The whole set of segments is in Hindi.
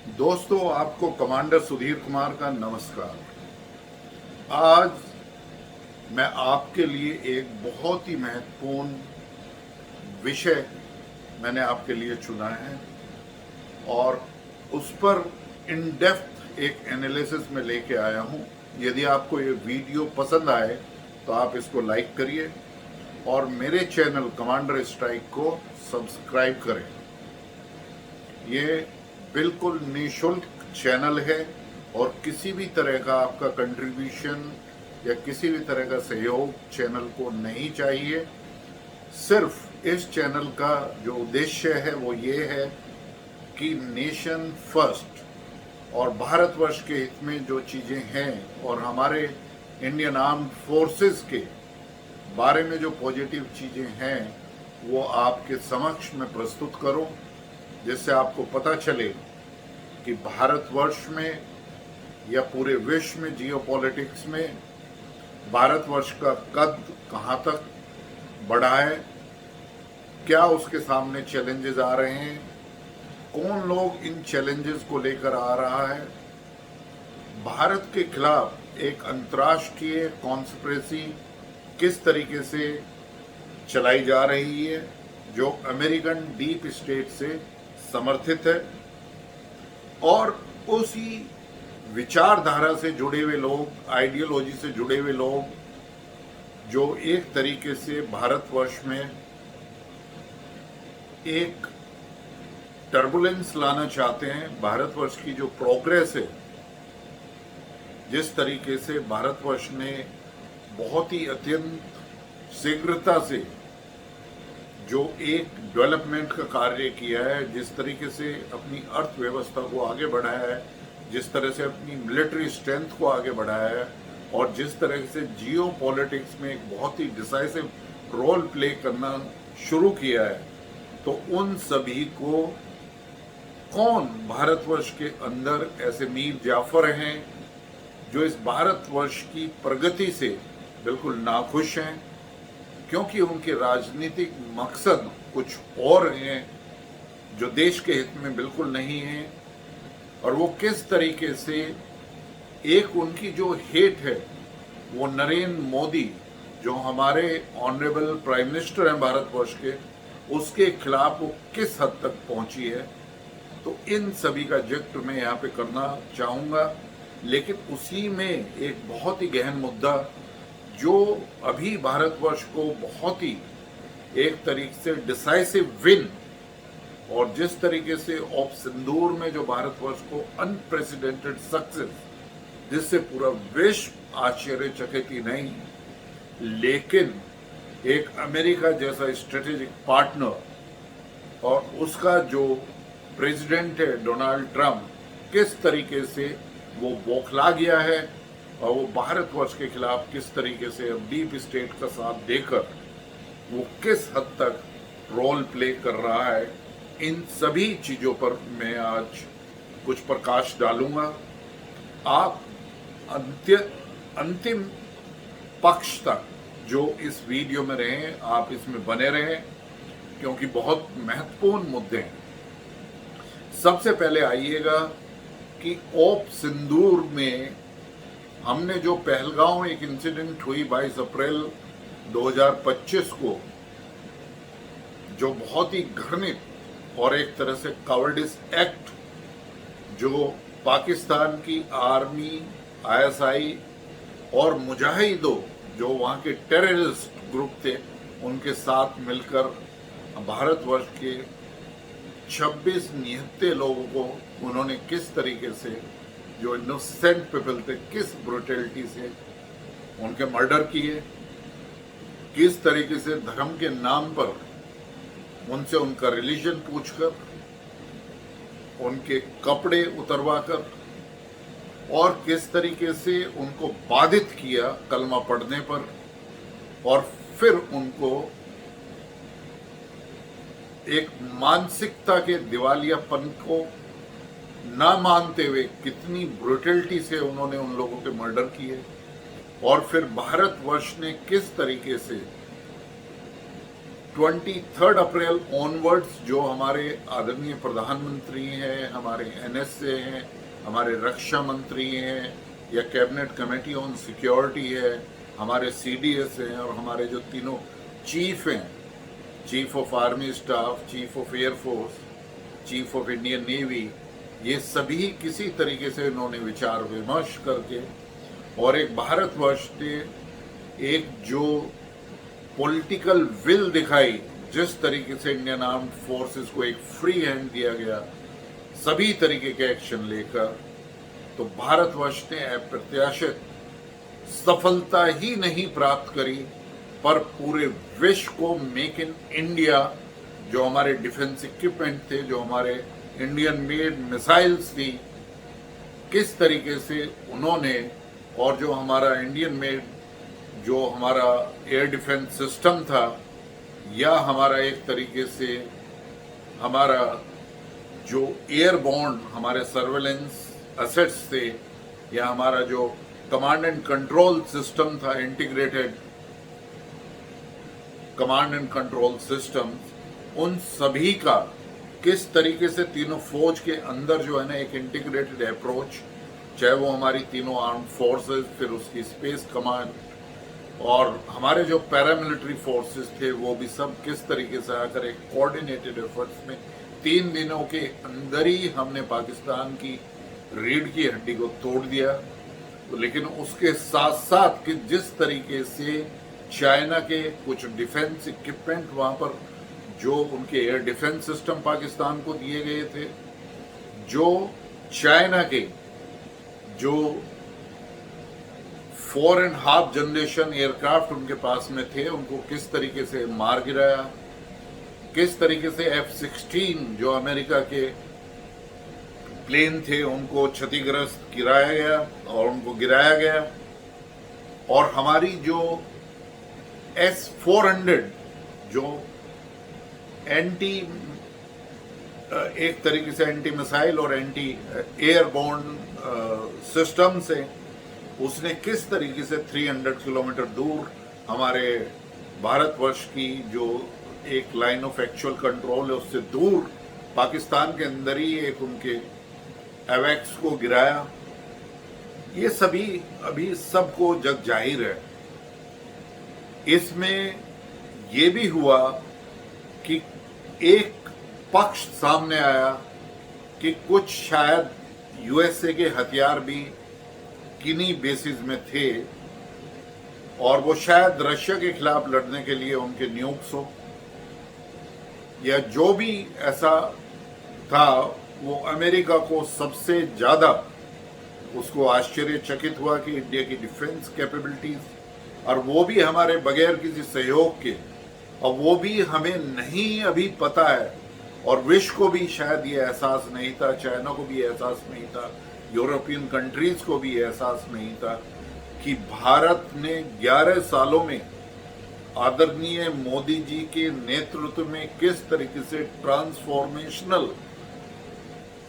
दोस्तों, आपको कमांडर सुधीर कुमार का नमस्कार। आज मैं आपके लिए एक बहुत ही महत्वपूर्ण विषय मैंने आपके लिए चुना है और उस पर इन डेप्थ एक एनालिसिस में लेके आया हूँ। यदि आपको ये वीडियो पसंद आए तो आप इसको लाइक करिए और मेरे चैनल कमांडर स्ट्राइक को सब्सक्राइब करें। ये बिल्कुल निःशुल्क चैनल है और किसी भी तरह का आपका कंट्रीब्यूशन या किसी भी तरह का सहयोग चैनल को नहीं चाहिए। सिर्फ इस चैनल का जो उद्देश्य है वो ये है कि नेशन फर्स्ट और भारतवर्ष के हित में जो चीज़ें हैं और हमारे इंडियन आर्म्ड फोर्सेस के बारे में जो पॉजिटिव चीज़ें हैं वो आपके समक्ष में प्रस्तुत करूं, जिससे आपको पता चले कि भारतवर्ष में या पूरे विश्व में जियोपॉलिटिक्स में भारतवर्ष का कद कहाँ तक बढ़ा है, क्या उसके सामने चैलेंजेस आ रहे हैं, कौन लोग इन चैलेंजेस को लेकर आ रहा है। भारत के खिलाफ एक अंतर्राष्ट्रीय कॉन्स्पिरेसी किस तरीके से चलाई जा रही है जो अमेरिकन डीप स्टेट से समर्थित है, और उसी विचारधारा से जुड़े हुए लोग, आइडियोलॉजी से जुड़े हुए लोग जो एक तरीके से भारतवर्ष में एक टर्बुलेंस लाना चाहते हैं। भारतवर्ष की जो प्रोग्रेस है, जिस तरीके से भारतवर्ष ने बहुत ही अत्यंत शीघ्रता से जो एक डेवलपमेंट का कार्य किया है, जिस तरीके से अपनी अर्थव्यवस्था को आगे बढ़ाया है, जिस तरह से अपनी मिलिट्री स्ट्रेंथ को आगे बढ़ाया है और जिस तरह से जियो पॉलिटिक्स में एक बहुत ही डिसाइसिव रोल प्ले करना शुरू किया है, तो उन सभी को कौन भारतवर्ष के अंदर ऐसे मीर जाफर हैं जो इस भारतवर्ष की प्रगति से बिल्कुल नाखुश हैं, क्योंकि उनके राजनीतिक मकसद कुछ और हैं जो देश के हित में बिल्कुल नहीं हैं। और वो किस तरीके से एक उनकी जो हेट है वो नरेंद्र मोदी जो हमारे ऑनरेबल प्राइम मिनिस्टर हैं भारतवर्ष के, उसके खिलाफ वो किस हद तक पहुंची है। तो इन सभी का जिक्र मैं यहाँ पे करना चाहूँगा, लेकिन उसी में एक बहुत ही गहन मुद्दा जो अभी भारतवर्ष को बहुत ही एक तरीके से डिसाइसिव विन और जिस तरीके से ऑफ सिंदूर में जो भारतवर्ष को अनप्रेसिडेंटेड सक्सेस, जिससे पूरा विश्व आश्चर्यचकित ही नहीं, लेकिन एक अमेरिका जैसा स्ट्रेटेजिक पार्टनर और उसका जो प्रेसिडेंट है डोनाल्ड ट्रंप, किस तरीके से वो बौखला गया है और वो भारतवर्ष के खिलाफ किस तरीके से डीप स्टेट का साथ देकर वो किस हद तक रोल प्ले कर रहा है, इन सभी चीज़ों पर मैं आज कुछ प्रकाश डालूंगा। आप अंतिम पक्ष तक जो इस वीडियो में रहें, आप इसमें बने रहें, क्योंकि बहुत महत्वपूर्ण मुद्दे हैं। सबसे पहले आइएगा कि ऑप सिंदूर में हमने जो पहलगांव एक इंसिडेंट हुई 22 अप्रैल 2025 को, जो बहुत ही घृणित और एक तरह से कावर्डिस एक्ट जो पाकिस्तान की आर्मी, आईएसआई और मुजाहिदों जो वहाँ के टेररिस्ट ग्रुप थे, उनके साथ मिलकर भारतवर्ष के 26 निहत्थे लोगों को उन्होंने किस तरीके से, जो इनोसेंट पीपल थे, किस ब्रुटलिटी से उनके मर्डर किए, किस तरीके से धर्म के नाम पर उनसे उनका रिलीजन पूछकर, उनके कपड़े उतरवाकर और किस तरीके से उनको बाधित किया कलमा पढ़ने पर, और फिर उनको एक मानसिकता के दिवालियापन को ना मानते हुए कितनी ब्रुटलिटी से उन्होंने उन लोगों के मर्डर किए, और फिर भारतवर्ष ने किस तरीके से 23 अप्रैल ऑनवर्ड्स जो हमारे आदरणीय प्रधानमंत्री हैं, हमारे एनएसए हैं, हमारे रक्षा मंत्री हैं, या कैबिनेट कमेटी ऑन सिक्योरिटी है, हमारे सीडीएस हैं, और हमारे जो तीनों चीफ हैं, chief of army staff, chief of air force, chief of Indian navy, ये सभी किसी तरीके से इन्होंने विचार विमर्श करके और एक भारतवर्ष ने एक जो पॉलिटिकल विल दिखाई, जिस तरीके से इंडियन आर्म्ड फोर्सेस को एक फ्री हैंड दिया गया सभी तरीके के एक्शन लेकर, तो भारतवर्ष ने अप्रत्याशित सफलता ही नहीं प्राप्त करी, पर पूरे विश्व को मेक इन इंडिया, जो हमारे डिफेंस इक्विपमेंट थे, जो हमारे इंडियन मेड मिसाइल्स थी, किस तरीके से उन्होंने, और जो हमारा इंडियन मेड जो हमारा एयर डिफेंस सिस्टम था, या हमारा एक तरीके से हमारा जो एयरबोर्न हमारे सर्वेलेंस एसेट्स थे, या हमारा जो कमांड एंड कंट्रोल सिस्टम था, integrated command and control system, उन सभी का किस तरीके से तीनों फौज के अंदर जो है ना एक इंटीग्रेटेड अप्रोच, चाहे वो हमारी तीनों आर्म फोर्सेस, फिर उसकी स्पेस कमांड, और हमारे जो पैरामिलिट्री फोर्सेस थे, वो भी सब किस तरीके से आकर एक कोऑर्डिनेटेड एफर्ट्स में 3 दिनों के अंदर ही हमने पाकिस्तान की रीढ़ की हड्डी को तोड़ दिया। लेकिन उसके साथ साथ कि जिस तरीके से चाइना के कुछ डिफेंस इक्विपमेंट वहां पर, जो उनके एयर डिफेंस सिस्टम पाकिस्तान को दिए गए थे, जो चाइना के जो 4.5 जनरेशन एयरक्राफ्ट उनके पास में थे, उनको किस तरीके से मार गिराया, किस तरीके से F-16 जो अमेरिका के प्लेन थे उनको क्षतिग्रस्त गिराया गया और उनको गिराया गया, और हमारी जो S-400 जो एंटी एक तरीके से एंटी मिसाइल और एंटी एयरबोर्न सिस्टम से, उसने किस तरीके से 300 किलोमीटर दूर हमारे भारतवर्ष की जो एक लाइन ऑफ एक्चुअल कंट्रोल है उससे दूर पाकिस्तान के अंदर ही एक उनके एवेक्स को गिराया। ये सभी अभी सबको जग जाहिर है। इसमें ये भी हुआ कि एक पक्ष सामने आया कि कुछ शायद यूएसए के हथियार भी किन्हीं बेसिस में थे, और वो शायद रशिया के खिलाफ लड़ने के लिए उनके न्यूक्स हो, या जो भी ऐसा था, वो अमेरिका को सबसे ज्यादा उसको आश्चर्यचकित हुआ कि इंडिया की डिफेंस कैपेबिलिटीज, और वो भी हमारे बगैर किसी सहयोग के, और वो भी हमें नहीं अभी पता है, और विश्व को भी शायद ये एहसास नहीं था, चाइना को भी एहसास नहीं था, यूरोपियन कंट्रीज को भी एहसास नहीं था कि भारत ने 11 सालों में आदरणीय मोदी जी के नेतृत्व में किस तरीके से ट्रांसफॉर्मेशनल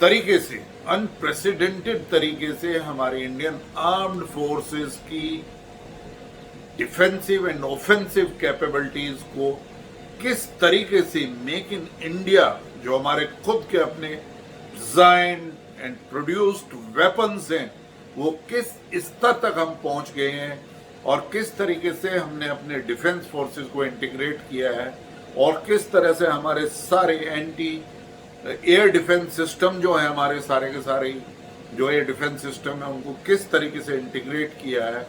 तरीके से, अनप्रेसिडेंटेड तरीके से हमारे इंडियन आर्म्ड फोर्सेस की डिफेंसिव एंड ऑफेंसिव कैपेबिलिटीज को किस तरीके से मेक इन इंडिया, जो हमारे खुद के अपने डिजाइन एंड प्रोड्यूस्ड वेपन्स हैं, वो किस स्तर तक हम पहुंच गए हैं, और किस तरीके से हमने अपने डिफेंस फोर्सेस को इंटीग्रेट किया है, और किस तरह से हमारे सारे एंटी एयर डिफेंस सिस्टम जो है, हमारे सारे के सारे जो एयर डिफेंस सिस्टम है, उनको किस तरीके से इंटीग्रेट किया है,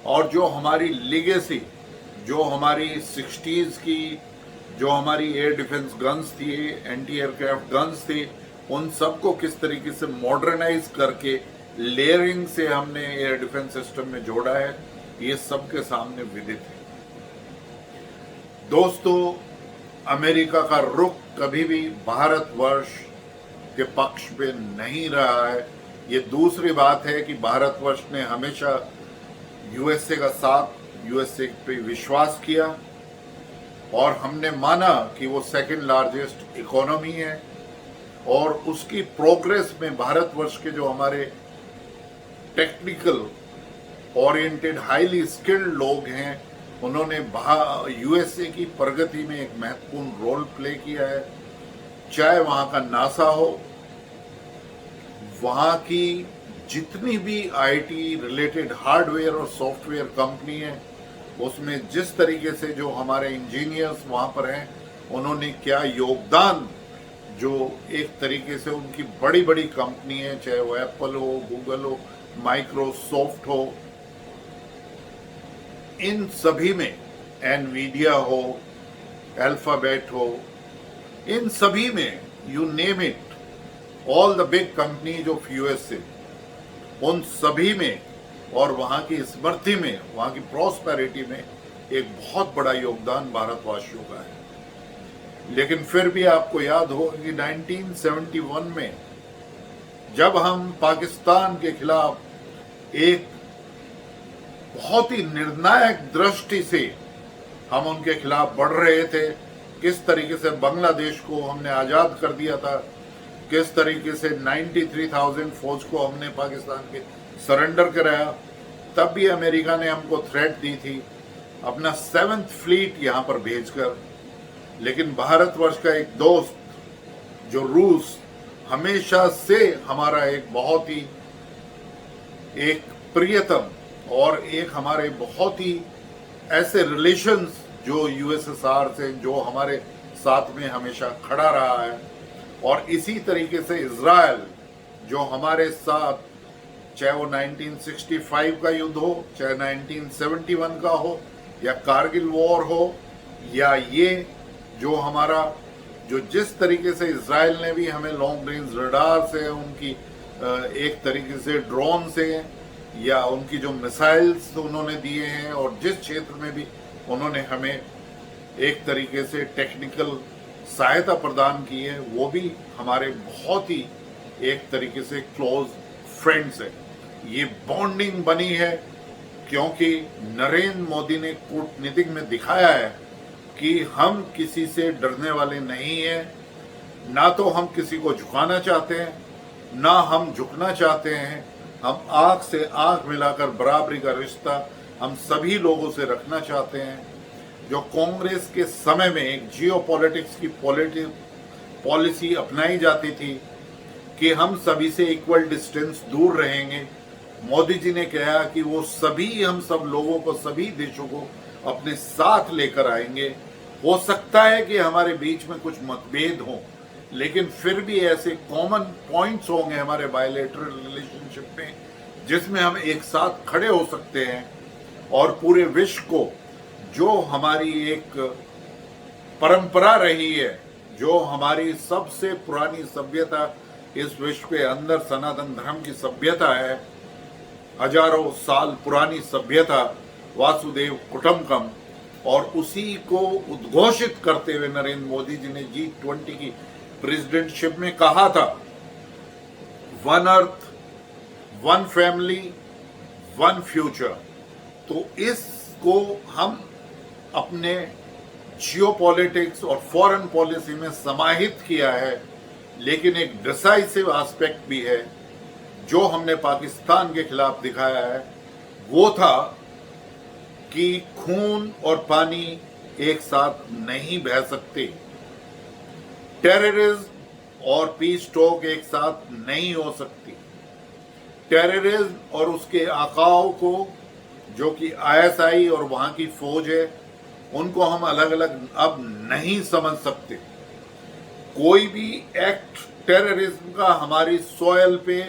और जो हमारी लीगेसी, जो हमारी 60s की जो हमारी एयर डिफेंस गन्स थी, एंटी एयरक्राफ्ट गन्स थी, उन सबको किस तरीके से मॉडर्नाइज करके लेयरिंग से हमने एयर डिफेंस सिस्टम में जोड़ा है, ये सबके सामने विदित है। दोस्तों, अमेरिका का रुख कभी भी भारतवर्ष के पक्ष पे नहीं रहा है। ये दूसरी बात है कि भारतवर्ष ने हमेशा यूएसए का साथ, यूएसए पे विश्वास किया, और हमने माना कि वो सेकंड लार्जेस्ट इकोनॉमी है, और उसकी प्रोग्रेस में भारतवर्ष के जो हमारे टेक्निकल ओरिएंटेड हाईली स्किल्ड लोग हैं, उन्होंने यूएसए की प्रगति में एक महत्वपूर्ण रोल प्ले किया है। चाहे वहाँ का नासा हो, वहाँ की जितनी भी आईटी रिलेटेड हार्डवेयर और सॉफ्टवेयर कंपनी है, उसमें जिस तरीके से जो हमारे इंजीनियर्स वहाँ पर हैं, उन्होंने क्या योगदान, जो एक तरीके से उनकी बड़ी बड़ी कंपनी है, चाहे वो एप्पल हो, गूगल हो, माइक्रोसॉफ्ट हो, इन सभी में, एनवीडिया हो, अल्फाबेट हो, इन सभी में, you name it, all the big companies of USA, उन सभी में और वहाँ की स्मृति में, वहाँ की प्रॉस्पेरिटी में एक बहुत बड़ा योगदान भारतवासियों का है। लेकिन फिर भी आपको याद होगा कि 1971 में जब हम पाकिस्तान के खिलाफ एक बहुत ही निर्णायक दृष्टि से हम उनके खिलाफ बढ़ रहे थे, किस तरीके से बांग्लादेश को हमने आज़ाद कर दिया था, किस तरीके से 93,000 फौज को हमने पाकिस्तान के सरेंडर कराया, तब भी अमेरिका ने हमको थ्रेट दी थी अपना 7th फ्लीट यहाँ पर भेजकर। लेकिन भारतवर्ष का एक दोस्त जो रूस, हमेशा से हमारा एक बहुत ही एक प्रियतम और एक हमारे बहुत ही ऐसे रिलेशंस जो यूएसएसआर से, जो हमारे साथ में हमेशा खड़ा रहा है। और इसी तरीके से इजराइल जो हमारे साथ, चाहे वो 1965 का युद्ध हो, चाहे 1971 का हो, या कारगिल वॉर हो, या ये जो हमारा, जो जिस तरीके से इजराइल ने भी हमें लॉन्ग रेंज रडार से, उनकी एक तरीके से ड्रोन से, या उनकी जो मिसाइल्स उन्होंने दिए हैं, और जिस क्षेत्र में भी उन्होंने हमें एक तरीके से टेक्निकल सहायता प्रदान की है, वो भी हमारे बहुत ही एक तरीके से क्लोज फ्रेंड्स है। ये बॉन्डिंग बनी है क्योंकि नरेंद्र मोदी ने कूटनीतिक में दिखाया है कि हम किसी से डरने वाले नहीं हैं, ना तो हम किसी को झुकाना चाहते हैं, ना हम झुकना चाहते हैं। हम आंख से आंख मिलाकर बराबरी का रिश्ता हम सभी लोगों से रखना चाहते हैं। जो कांग्रेस के समय में एक जियोपॉलिटिक्स की पॉलिसी अपनाई जाती थी कि हम सभी से इक्वल डिस्टेंस दूर रहेंगे, मोदी जी ने कहा कि वो सभी, हम सब लोगों को, सभी देशों को अपने साथ लेकर आएंगे। हो सकता है कि हमारे बीच में कुछ मतभेद हों, लेकिन फिर भी ऐसे कॉमन पॉइंट्स होंगे हमारे बायलैटरल रिलेशनशिप में जिसमें हम एक साथ खड़े हो सकते हैं और पूरे विश्व को, जो हमारी एक परंपरा रही है, जो हमारी सबसे पुरानी सभ्यता इस विश्व के अंदर सनातन धर्म की सभ्यता है, हजारों साल पुरानी सभ्यता, वासुदेव कुटुंबकम, और उसी को उद्घोषित करते हुए नरेंद्र मोदी जी ने G20 की प्रेसिडेंटशिप में कहा था, one earth, one family, one future. तो इसको हम अपने जियोपॉलिटिक्स और फॉरेन पॉलिसी में समाहित किया है। लेकिन एक डिसाइसिव एस्पेक्ट भी है जो हमने पाकिस्तान के खिलाफ दिखाया है, वो था कि खून और पानी एक साथ नहीं बह सकते, टेररिज्म और पीस टॉक एक साथ नहीं हो सकती। टेररिज्म और उसके आकाओं को, जो कि आईएसआई और वहां की फौज है, उनको हम अलग अलग अब नहीं समझ सकते। कोई भी एक्ट टेररिज्म का हमारी सॉयल पे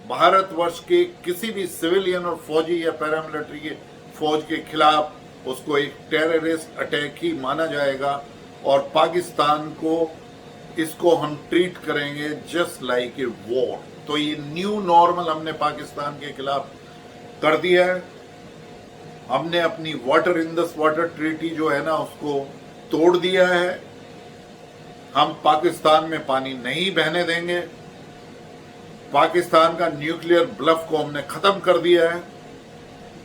भारतवर्ष के किसी भी सिविलियन और फौजी या पैरामिलिट्री के फौज के खिलाफ, उसको एक टेररिस्ट अटैक ही माना जाएगा और पाकिस्तान को, इसको हम ट्रीट करेंगे जस्ट लाइक ए वॉर। तो ये न्यू नॉर्मल हमने पाकिस्तान के खिलाफ कर दिया है। हमने अपनी water in the water treaty जो है ना, उसको तोड़ दिया है। हम पाकिस्तान में पानी नहीं बहने देंगे। पाकिस्तान का न्यूक्लियर ब्लफ को हमने खत्म कर दिया है।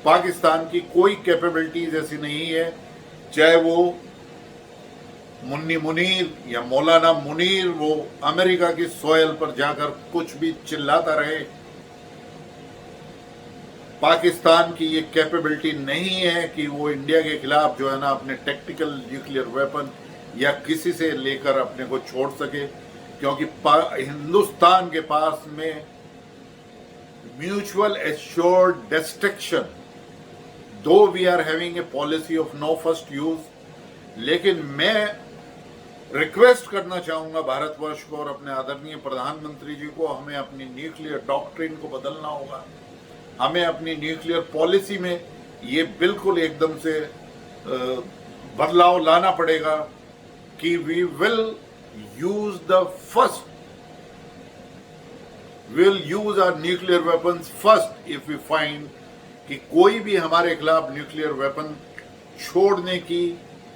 पाकिस्तान की कोई कैपेबिलिटीज ऐसी नहीं है, चाहे वो मुन्नी मुनीर या मौलाना मुनीर वो अमेरिका की सोयल पर जाकर कुछ भी चिल्लाता रहे, पाकिस्तान की ये कैपेबिलिटी नहीं है कि वो इंडिया के खिलाफ जो है ना अपने टैक्टिकल न्यूक्लियर वेपन या किसी से लेकर अपने को छोड़ सके, क्योंकि हिंदुस्तान के पास में mutual assured destruction, though we are having a policy of no first use, लेकिन मैं रिक्वेस्ट करना चाहूंगा भारतवर्ष को और अपने आदरणीय प्रधानमंत्री जी को, हमें अपनी न्यूक्लियर डॉक्ट्रिन को बदलना होगा। हमें अपनी न्यूक्लियर पॉलिसी में ये बिल्कुल एकदम से बदलाव लाना पड़ेगा कि we will use our nuclear weapons first if we find कि कोई भी हमारे खिलाफ न्यूक्लियर वेपन छोड़ने की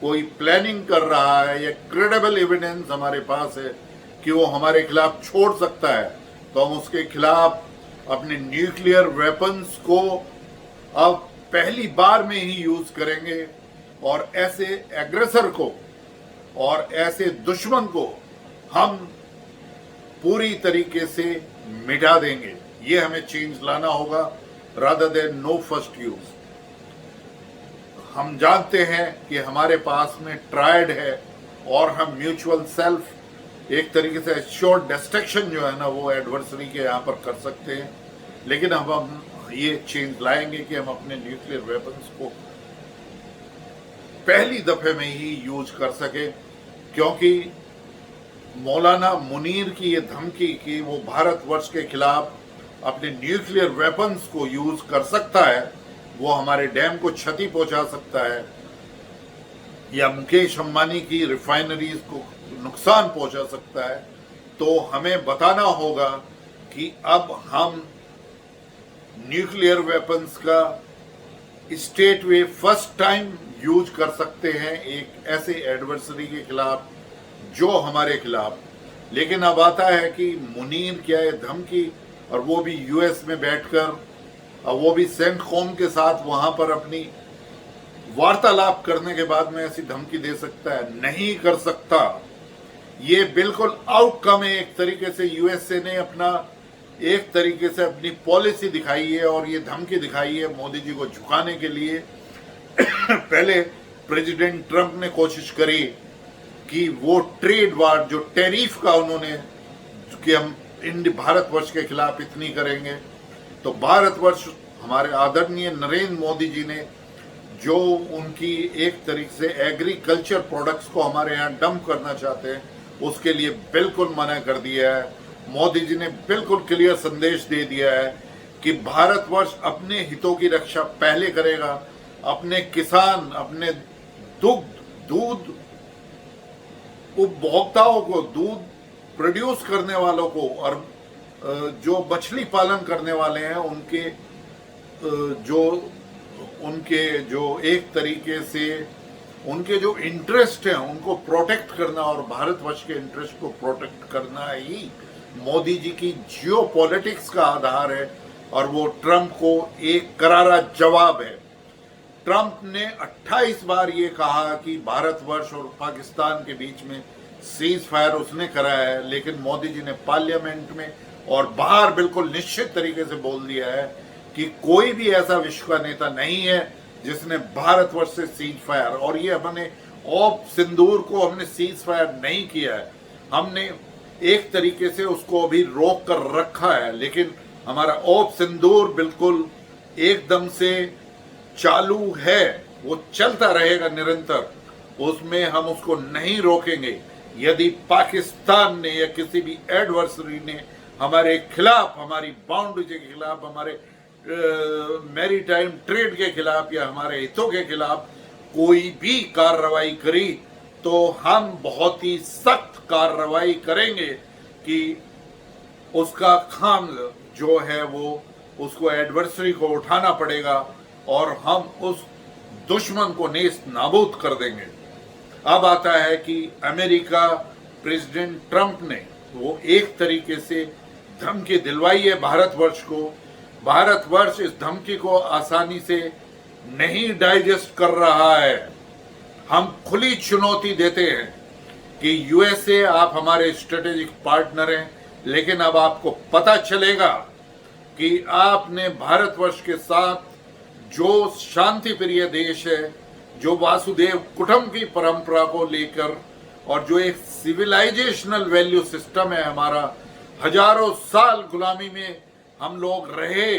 कोई प्लानिंग कर रहा है या क्रेडिबल एविडेंस हमारे पास है कि वो हमारे खिलाफ छोड़ सकता है, तो हम उसके खिलाफ अपने न्यूक्लियर वेपन्स को अब पहली बार में ही यूज करेंगे और ऐसे एग्रेसर को और ऐसे दुश्मन को हम पूरी तरीके से मिटा देंगे। ये हमें चेंज लाना होगा rather than no first use. हम जानते हैं कि हमारे पास में ट्रायड है और हम म्यूचुअल सेल्फ एक तरीके से एश्योर्ड डिस्ट्रक्शन जो है ना वो एडवर्सरी के यहाँ पर कर सकते हैं, लेकिन अब हम ये चेंज लाएंगे कि हम अपने न्यूक्लियर वेपन्स को पहली दफे में ही यूज कर सके, क्योंकि मौलाना मुनीर की ये धमकी कि वो भारतवर्ष के खिलाफ अपने न्यूक्लियर वेपन्स को यूज कर सकता है, वो हमारे डैम को क्षति पहुंचा सकता है या मुकेश अंबानी की रिफाइनरीज को नुकसान पहुंचा सकता है, तो हमें बताना होगा कि अब हम न्यूक्लियर वेपन्स का स्टेट वे फर्स्ट टाइम यूज कर सकते हैं एक ऐसे एडवर्सरी के खिलाफ जो हमारे खिलाफ। लेकिन अब आता है कि मुनीर क्या है धमकी, और वो भी यूएस में बैठकर, और वो भी सेंट कॉम के साथ वहां पर अपनी वार्तालाप करने के बाद में ऐसी धमकी दे सकता है? नहीं कर सकता। ये बिल्कुल आउटकम है। एक तरीके से यूएसए ने अपना एक तरीके से अपनी पॉलिसी दिखाई है और ये धमकी दिखाई है मोदी जी को झुकाने के लिए। पहले प्रेसिडेंट ट्रंप ने कोशिश करी कि वो ट्रेड वार जो टैरिफ का उन्होंने कि हम भारतवर्ष के खिलाफ इतनी करेंगे, तो भारतवर्ष हमारे आदरणीय नरेंद्र मोदी जी ने जो उनकी एक तरीके से एग्रीकल्चर प्रोडक्ट्स को हमारे यहाँ डंप करना चाहते हैं उसके लिए बिल्कुल मना कर दिया है। मोदी जी ने बिल्कुल क्लियर संदेश दे दिया है कि भारतवर्ष अपने हितों की रक्षा पहले करेगा, अपने किसान, अपने दूध उपभोक्ताओं को, दूध प्रोड्यूस करने वालों को और जो मछली पालन करने वाले हैं उनके जो एक तरीके से उनके जो इंटरेस्ट हैं उनको प्रोटेक्ट करना और भारतवर्ष के इंटरेस्ट को प्रोटेक्ट करना ही मोदी जी की जियोपॉलिटिक्स का आधार है। और वो ट्रंप को एक करारा जवाब है। ट्रंप ने 28 बार ये कहा कि भारतवर्ष और पाकिस्तान के बीच में सीज फायर उसने कराया है, लेकिन मोदी जी ने पार्लियामेंट में और बाहर बिल्कुल निश्चित तरीके से बोल दिया है कि कोई भी ऐसा विश्व का नेता नहीं है जिसने भारतवर्ष से सीज फायर, और ये हमने ऑप सिंदूर को हमने सीज फायर नहीं किया है, हमने एक तरीके से उसको अभी रोक कर रखा है, लेकिन हमारा ऑप सिंदूर बिल्कुल एकदम से चालू है, वो चलता रहेगा निरंतर, उसमें हम उसको नहीं रोकेंगे। यदि पाकिस्तान ने या किसी भी एडवर्सरी ने हमारे खिलाफ, हमारी बाउंड्री के खिलाफ, हमारे मैरीटाइम ट्रेड के खिलाफ या हमारे हितों के खिलाफ कोई भी कार्रवाई करी तो हम बहुत ही सख्त कार्रवाई करेंगे कि उसका खाम जो है वो उसको एडवर्सरी को उठाना पड़ेगा और हम उस दुश्मन को नेस्त नाबूद कर देंगे। अब आता है कि अमेरिका प्रेसिडेंट ट्रंप ने वो एक तरीके से धमकी दिलवाई है भारतवर्ष को। भारतवर्ष इस धमकी को आसानी से नहीं डाइजेस्ट कर रहा है। हम खुली चुनौती देते हैं कि यूएसए आप हमारे स्ट्रेटेजिक पार्टनर हैं, लेकिन अब आपको पता चलेगा कि आपने भारतवर्ष के साथ जो शांति प्रिय देश है, जो वासुदेव कुटुंब की परंपरा को लेकर और जो एक सिविलाइजेशनल वैल्यू सिस्टम है हमारा, हजारों साल गुलामी में हम लोग रहे,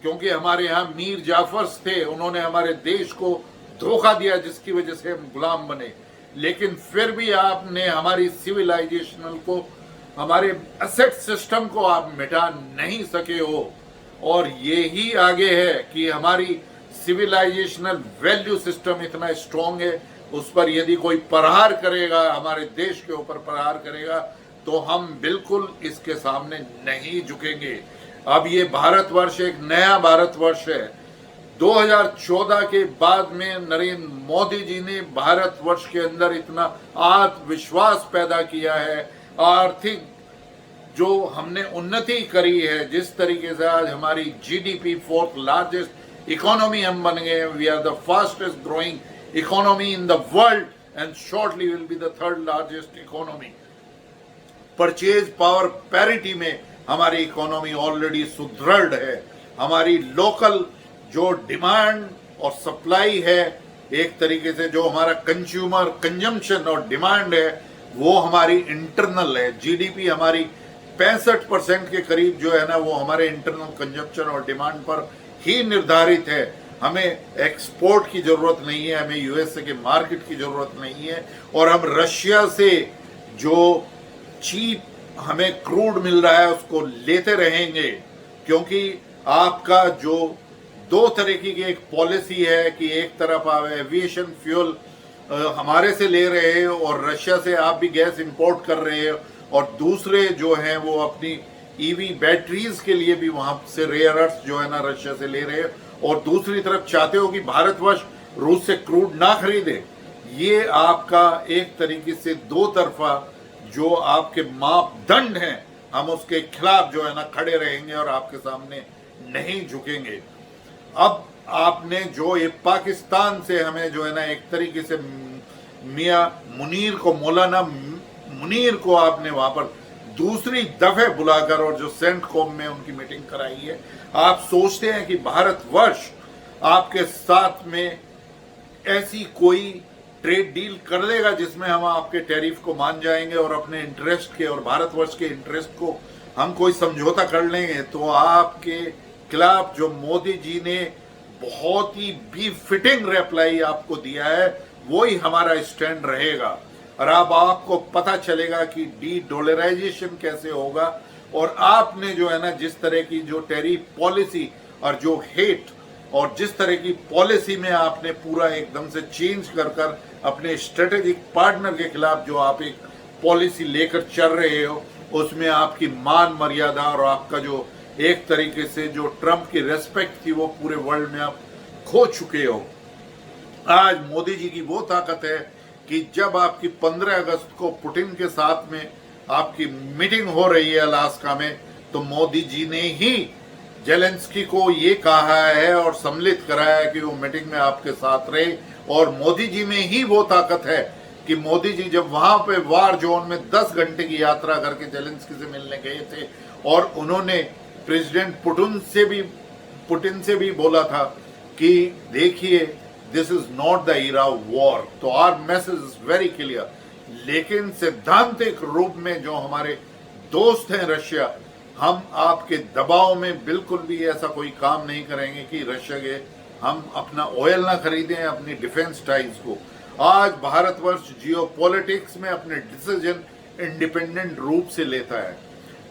क्योंकि हमारे यहाँ मीर जाफर्स थे, उन्होंने हमारे देश को धोखा दिया जिसकी वजह से हम गुलाम बने। लेकिन फिर भी आपने हमारी सिविलाइजेशनल को, हमारे एसेट सिस्टम को आप मिटा नहीं सके हो। और यही आगे है कि हमारी सिविलाइजेशनल वैल्यू सिस्टम इतना स्ट्रांग है, उस पर यदि कोई प्रहार करेगा, हमारे देश के ऊपर प्रहार करेगा, तो हम बिल्कुल इसके सामने नहीं झुकेंगे। अब ये भारतवर्ष एक नया भारतवर्ष है। 2014 के बाद में नरेंद्र मोदी जी ने भारतवर्ष के अंदर इतना आत्मविश्वास पैदा किया है, आर्थिक जो हमने उन्नति करी है, जिस तरीके से आज हमारी जीडीपी 4th लार्जेस्ट इकोनॉमी हम बन गए, we are the fastest growing economy in the world and shortly will be the 3rd largest economy. Purchase power parity में हमारी इकोनॉमी ऑलरेडी सुदृढ़ है। हमारी लोकल जो डिमांड और सप्लाई है, एक तरीके से जो हमारा कंज्यूमर कंजम्पशन और डिमांड है, वो हमारी इंटरनल है। जीडीपी हमारी 65% के करीब जो है ना, वो हमारे इंटरनल कंजम्पशन और डिमांड पर ही निर्धारित है। हमें एक्सपोर्ट की जरूरत नहीं है, हमें यूएसए के मार्केट की जरूरत नहीं है, और हम रशिया से जो चीप हमें क्रूड मिल रहा है उसको लेते रहेंगे, क्योंकि आपका जो दो तरीके की एक पॉलिसी है कि एक तरफ आप एविएशन फ्यूल हमारे से ले रहे हैं और रशिया से आप भी गैस इंपोर्ट कर रहे हो, और दूसरे जो हैं वो अपनी ईवी बैटरीज के लिए भी वहां से रेयर अर्थ जो है ना रशिया से ले रहे हो, और दूसरी तरफ चाहते हो कि भारतवर्ष रूस से क्रूड ना खरीदे। ये आपका एक तरीके से दो तरफा जो आपके मापदंड हैं, हम उसके खिलाफ जो है ना खड़े रहेंगे और आपके सामने नहीं झुकेंगे। अब आपने जो ये पाकिस्तान से हमें जो है ना एक तरीके से मियां मुनीर को, मौलाना मुनीर को आपने वहां पर दूसरी दफे बुलाकर और जो सेंट कोम में उनकी मीटिंग कराई है, आप सोचते हैं कि भारतवर्ष आपके साथ में ऐसी कोई ट्रेड डील कर देगा जिसमें हम आपके टैरिफ को मान जाएंगे और अपने इंटरेस्ट के और भारतवर्ष के इंटरेस्ट को हम कोई समझौता कर लेंगे? तो आपके खिलाफ जो मोदी जी ने बहुत ही बी फिटिंग रिप्लाई आपको दिया है, वो ही हमारा स्टैंड रहेगा। और अब आपको पता चलेगा कि डी डॉलराइजेशन कैसे होगा, और आपने जो है ना जिस तरह की जो टैरिफ पॉलिसी और जो हेट और जिस तरह की पॉलिसी में आपने पूरा एकदम से चेंज कर कर अपने स्ट्रेटेजिक पार्टनर के खिलाफ जो आप एक पॉलिसी लेकर चल रहे हो, उसमें आपकी मान मर्यादा और आपका जो एक तरीके से जो ट्रम्प की रेस्पेक्ट थी वो पूरे वर्ल्ड में आप खो चुके हो। आज मोदी जी की वो ताकत है कि जब आपकी 15 अगस्त को पुतिन के साथ में आपकी मीटिंग हो रही है अलास्का में, तो मोदी जी ने ही जेलेंस्की को ये कहा है और सम्मिलित कराया है कि वो मीटिंग में आपके साथ रहे। और मोदी जी में ही वो ताकत है कि मोदी जी जब वहां पे वार जोन में 10 घंटे की यात्रा करके जेलेंस्की से मिलने गए थे, और उन्होंने प्रेसिडेंट पुतिन से भी बोला था कि देखिए, this is not the era of war. तो our message is very clear. लेकिन सैद्धांतिक रूप में जो हमारे दोस्त हैं रशिया, हम आपके दबाव में बिल्कुल भी ऐसा कोई काम नहीं करेंगे कि रशिया के हम अपना ऑयल ना खरीदें, अपनी डिफेंस टाइज को। आज भारतवर्ष जियोपॉलिटिक्स में अपने डिसीजन इंडिपेंडेंट रूप से लेता है,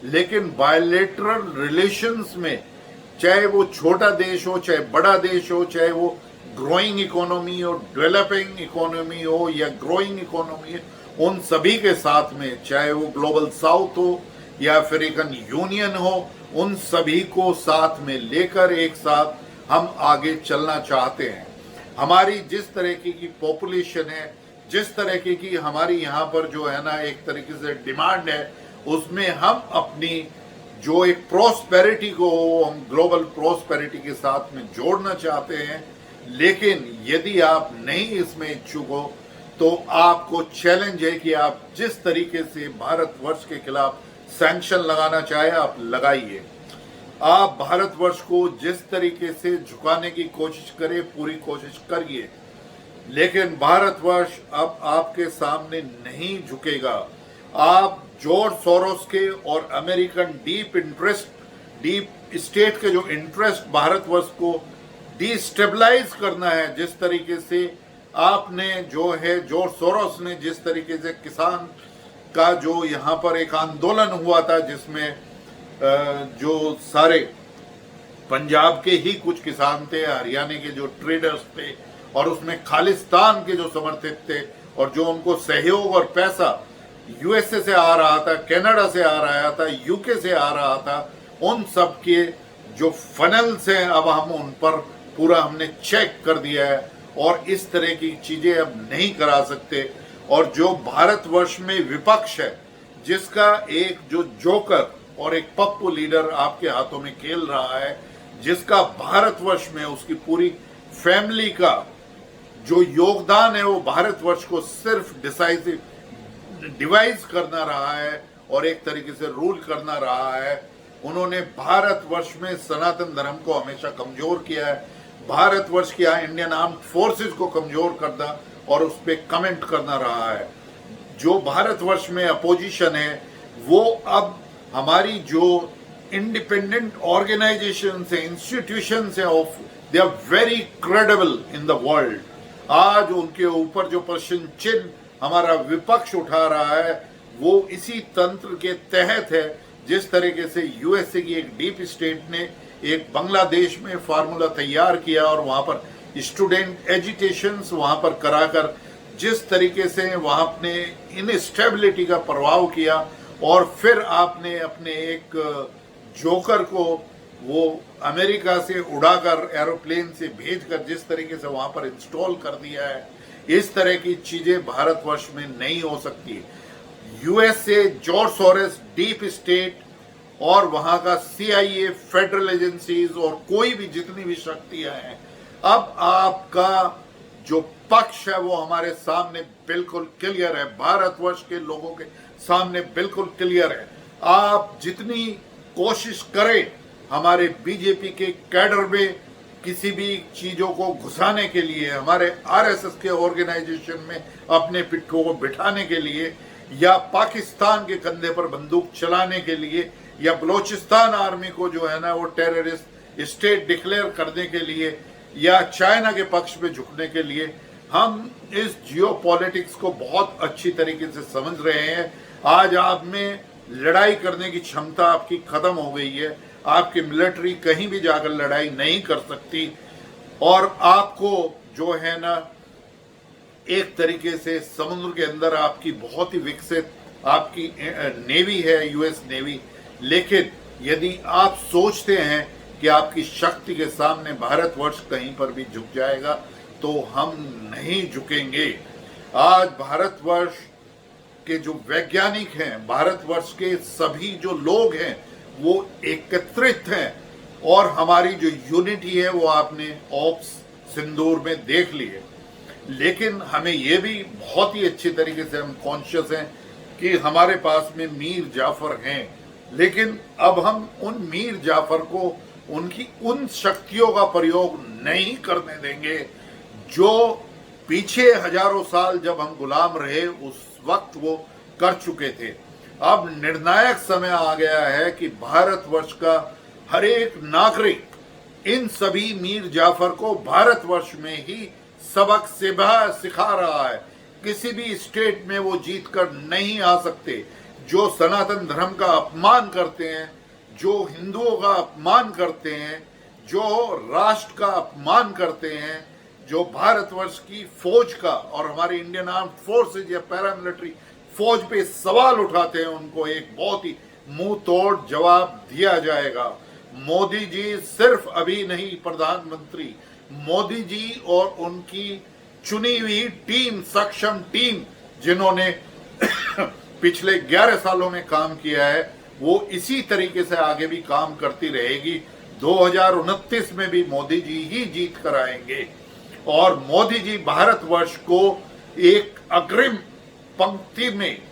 लेकिन बायलैटरल रिलेशंस में चाहे वो छोटा देश हो, चाहे बड़ा देश हो, चाहे वो ग्रोइंग इकोनॉमी हो, डेवलपिंग इकोनॉमी हो या ग्रोइंग इकोनॉमी हो, उन सभी के साथ में, चाहे वो ग्लोबल साउथ हो या अफ्रीकन यूनियन हो, उन सभी को साथ में लेकर एक साथ हम आगे चलना चाहते हैं। हमारी जिस तरीके की पॉपुलेशन है, जिस तरीके की हमारी यहाँ पर जो है ना एक तरीके से डिमांड है, उसमें हम अपनी जो एक प्रोस्पेरिटी को हम ग्लोबल प्रोस्पेरिटी के साथ में जोड़ना चाहते हैं। लेकिन यदि आप नहीं इसमें इच्छुक हो, तो आपको चैलेंज है कि आप जिस तरीके से भारतवर्ष के खिलाफ सैंक्शन लगाना चाहे आप लगाइए। आप भारतवर्ष को जिस तरीके से झुकाने की कोशिश करें, पूरी कोशिश करिए, लेकिन भारतवर्ष अब आपके सामने नहीं झुकेगा। आप जॉर्ज सोरोस के और अमेरिकन डीप स्टेट के जो इंटरेस्ट भारतवर्ष को डिस्टेबलाइज करना है, जिस तरीके से आपने जो है जॉर्ज सोरोस ने जिस तरीके से किसान का जो यहाँ पर एक आंदोलन हुआ था, जिसमें जो सारे पंजाब के ही कुछ किसान थे, हरियाणा के जो ट्रेडर्स थे, और उसमें खालिस्तान के जो समर्थित थे, और जो उनको सहयोग और पैसा यूएसए से आ रहा था, कनाडा से आ रहा था, यूके से आ रहा था, उन सब के जो फनल्स हैं अब हम उन पर पूरा हमने चेक कर दिया है, और इस तरह की चीजें अब नहीं करा सकते। और जो भारतवर्ष में विपक्ष है, जिसका एक जो जोकर और एक पप्पू लीडर आपके हाथों में खेल रहा है, जिसका भारतवर्ष में उसकी पूरी फैमिली का जो योगदान है वो भारतवर्ष को सिर्फ डिवाइस करना रहा है और एक तरीके से रूल करना रहा है। उन्होंने भारतवर्ष में सनातन धर्म को हमेशा कमजोर किया है, भारतवर्ष की इंडियन आर्म्ड फोर्सेस को कमजोर करना और उस पर कमेंट करना रहा है। जो भारतवर्ष में अपोजिशन है वो अब हमारी जो इंडिपेंडेंट ऑर्गेनाइजेशन है, इंस्टीट्यूशन है, of they are very credible in the world. आज उनके ऊपर जो प्रश्न चिन्ह हमारा विपक्ष उठा रहा है वो इसी तंत्र के तहत है, जिस तरीके से यूएसए की एक डीप स्टेट ने एक बांग्लादेश में फार्मूला तैयार किया और वहां पर स्टूडेंट एजुकेशंस वहां पर कराकर जिस तरीके से वहां अपने इनस्टेबिलिटी का प्रभाव किया, और फिर आपने अपने एक जोकर को वो अमेरिका से उड़ाकर एरोप्लेन से भेजकर जिस तरीके से वहां पर इंस्टॉल कर दिया है, इस तरह की चीजें भारतवर्ष में नहीं हो सकती। USA, George Soros, deep state और वहां का सीआईए, फेडरल एजेंसीज और कोई भी जितनी भी शक्तियां हैं, अब आपका जो पक्ष है वो हमारे सामने बिल्कुल क्लियर है, भारतवर्ष के लोगों के सामने बिल्कुल क्लियर है। आप जितनी कोशिश करें हमारे बीजेपी के कैडर में किसी भी चीजों को घुसाने के लिए, हमारे आरएसएस के ऑर्गेनाइजेशन में अपने पिट्ठों को बिठाने के लिए, या पाकिस्तान के कंधे पर बंदूक चलाने के लिए, या बलोचिस्तान आर्मी को जो है ना वो टेररिस्ट स्टेट डिक्लेयर करने के लिए, या चाइना के पक्ष में झुकने के लिए, हम इस जियोपॉलिटिक्स को बहुत अच्छी तरीके से समझ रहे हैं। आज आप में लड़ाई करने की क्षमता आपकी खत्म हो गई है, आपकी मिलिट्री कहीं भी जाकर लड़ाई नहीं कर सकती, और आपको जो है ना एक तरीके से समुद्र के अंदर आपकी बहुत ही विकसित आपकी नेवी है, यूएस नेवी, लेकिन यदि आप सोचते हैं कि आपकी शक्ति के सामने भारतवर्ष कहीं पर भी झुक जाएगा तो हम नहीं झुकेंगे। आज भारतवर्ष के जो वैज्ञानिक हैं, भारतवर्ष के सभी जो लोग हैं वो एकत्रित हैं, और हमारी जो यूनिटी है वो आपने ऑप्स सिंदूर में देख ली है। लेकिन हमें ये भी बहुत ही अच्छी तरीके से हम कॉन्शियस हैं कि हमारे पास में मीर जाफर हैं, लेकिन अब हम उन मीर जाफर को उनकी उन शक्तियों का प्रयोग नहीं करने देंगे जो पीछे हजारों साल जब हम गुलाम रहे उस वक्त वो कर चुके थे। अब निर्णायक समय आ गया है कि भारतवर्ष का हर एक नागरिक इन सभी मीर जाफर को भारतवर्ष में ही सबक सिखा रहा है। किसी भी स्टेट में वो जीत कर नहीं आ सकते। जो सनातन धर्म का अपमान करते हैं, जो हिंदुओं का अपमान करते हैं, जो राष्ट्र का अपमान करते हैं, जो भारतवर्ष की फौज का और हमारी इंडियन आर्म्ड फोर्सेज या पैरामिलिट्री फौज पे सवाल उठाते हैं, उनको एक बहुत ही मुंह तोड़ जवाब दिया जाएगा। मोदी जी सिर्फ अभी नहीं, प्रधानमंत्री मोदी जी और उनकी चुनी हुई टीम, सक्षम टीम जिन्होंने पिछले 11 सालों में काम किया है, वो इसी तरीके से आगे भी काम करती रहेगी। 2029 में भी मोदी जी ही जीत कर आएंगे और मोदी जी भारतवर्ष को एक अग्रिम पंक्ति में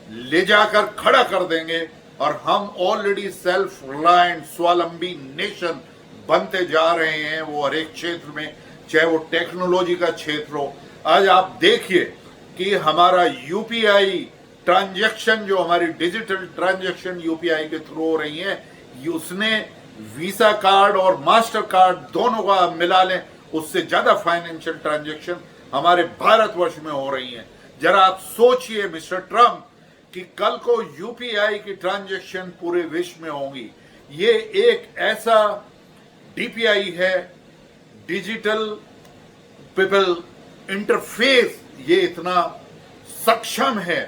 ले जाकर खड़ा कर देंगे और हम ऑलरेडी सेल्फ रिलायंट स्वावलंबी नेशन बनते जा रहे हैं, वो हर एक क्षेत्र में, चाहे वो टेक्नोलॉजी का क्षेत्र हो। आज आप देखिए कि हमारा यूपीआई ट्रांजैक्शन, जो हमारी डिजिटल ट्रांजैक्शन यूपीआई के थ्रू हो रही है, उसने वीसा कार्ड और मास्टर कार्ड दोनों का मिला लें, उससे ज्यादा फाइनेंशियल ट्रांजैक्शन हमारे भारतवर्ष में हो रही हैं। जरा आप सोचिए मिस्टर ट्रम्प कि कल को यूपीआई की ट्रांजैक्शन पूरे विश्व में होंगी। ये एक ऐसा डीपीआई है, डिजिटल पीपल इंटरफेस, ये इतना सक्षम है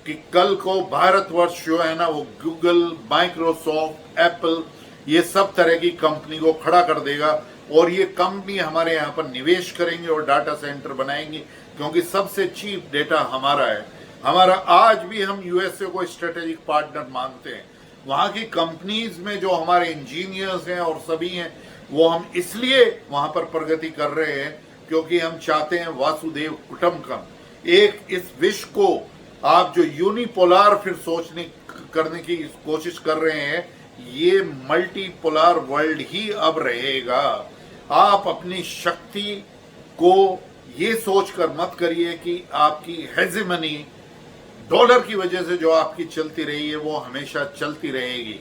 कि कल को भारतवर्ष जो है ना, वो गूगल, माइक्रोसॉफ्ट, एप्पल, ये सब तरह की कंपनी को खड़ा कर देगा और ये कंपनी हमारे यहाँ पर निवेश करेंगे और डाटा सेंटर बनाएंगे, क्योंकि सबसे चीप डेटा हमारा है। हमारा आज भी हम यूएसए को स्ट्रेटेजिक पार्टनर मानते हैं। वहाँ की कंपनीज में जो हमारे इंजीनियर्स हैं और सभी हैं, वो हम इसलिए वहाँ पर प्रगति कर रहे हैं क्योंकि हम चाहते हैं वासुदेव कुटुंबकम। एक इस विश्व को आप जो यूनिपोलार फिर सोचने करने की कोशिश कर रहे हैं, ये मल्टीपोलार वर्ल्ड ही अब रहेगा। आप अपनी शक्ति को ये सोचकर मत करिए कि आपकी हेजेमनी डॉलर की वजह से जो आपकी चलती रही है वो हमेशा चलती रहेगी।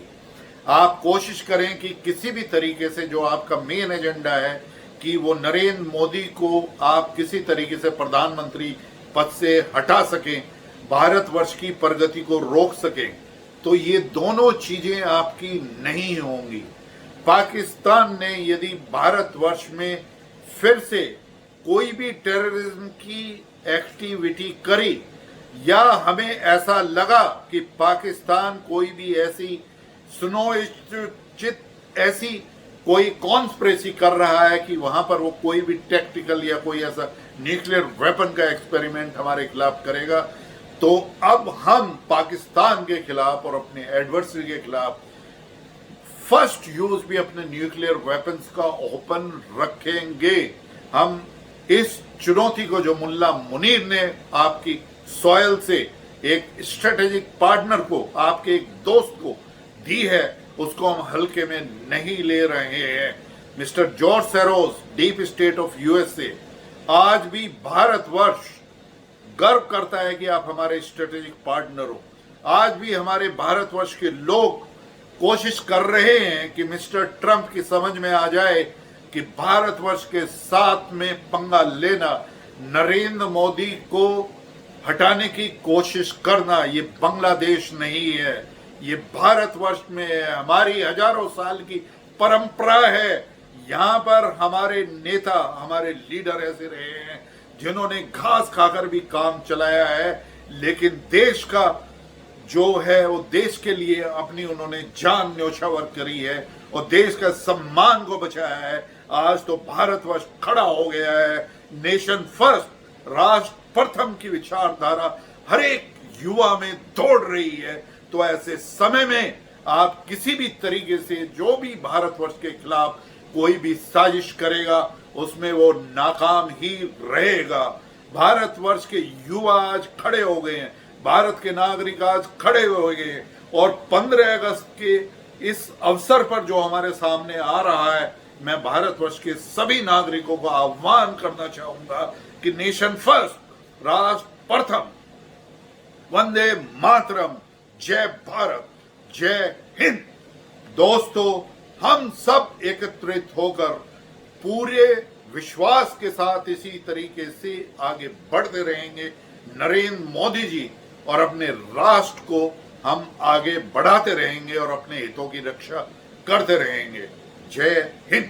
आप कोशिश करें कि किसी भी तरीके से जो आपका मेन एजेंडा है कि वो नरेंद्र मोदी को आप किसी तरीके से प्रधानमंत्री पद से हटा सकें, भारतवर्ष की प्रगति को रोक सकें, तो ये दोनों चीजें आपकी नहीं होंगी। पाकिस्तान ने यदि भारतवर्ष में फिर से कोई भी टेररिज्म की एक्टिविटी करी, या हमें ऐसा लगा कि पाकिस्तान कोई भी ऐसी सुनिश्चित ऐसी कोई कॉन्स्पिरेसी कर रहा है कि वहां पर वो कोई भी टैक्टिकल या कोई ऐसा न्यूक्लियर वेपन का एक्सपेरिमेंट हमारे खिलाफ करेगा, तो अब हम पाकिस्तान के खिलाफ और अपने एडवर्सरी के खिलाफ फर्स्ट यूज भी अपने न्यूक्लियर वेपन्स का ओपन रखेंगे। हम इस चुनौती को जो मुल्ला मुनीर ने आपकी सॉयल से एक स्ट्रेटेजिक पार्टनर को, आपके एक दोस्त को दी है, उसको हम हल्के में नहीं ले रहे हैं। Mister George Soros, deep state of USA, आज भी भारतवर्ष गर्व करता है कि आप हमारे स्ट्रेटेजिक पार्टनर हो। आज भी हमारे भारतवर्ष के लोग कोशिश कर रहे हैं कि मिस्टर ट्रंप की समझ में आ जाए कि भारतवर्ष के साथ में पंगा लेना, नरेंद्र मोदी को हटाने की कोशिश करना, ये बांग्लादेश नहीं है, ये भारतवर्ष में है। हमारी हजारों साल की परंपरा है। यहाँ पर हमारे नेता, हमारे लीडर ऐसे रहे हैं जिन्होंने घास खाकर भी काम चलाया है, लेकिन देश का जो है वो देश के लिए अपनी उन्होंने जान न्योछावर करी है और देश का सम्मान को बचाया है। आज तो भारतवर्ष खड़ा हो गया है। नेशन फर्स्ट, राष्ट्र प्रथम की विचारधारा हर एक युवा में दौड़ रही है। तो ऐसे समय में आप किसी भी तरीके से जो भी भारतवर्ष के खिलाफ कोई भी साजिश करेगा, उसमें वो नाकाम ही रहेगा। भारतवर्ष के युवा आज खड़े हो गए हैं, भारत के नागरिक आज खड़े हो गए हैं, और 15 अगस्त के इस अवसर पर जो हमारे सामने आ रहा है, मैं भारतवर्ष के सभी नागरिकों को आह्वान करना चाहूंगा कि नेशन फर्स्ट, राष्ट्र प्रथम, वंदे मातरम, जय भारत, जय हिंद। दोस्तों, हम सब एकत्रित होकर पूरे विश्वास के साथ इसी तरीके से आगे बढ़ते रहेंगे। नरेंद्र मोदी जी और अपने राष्ट्र को हम आगे बढ़ाते रहेंगे और अपने हितों की रक्षा करते रहेंगे। जय हिंद।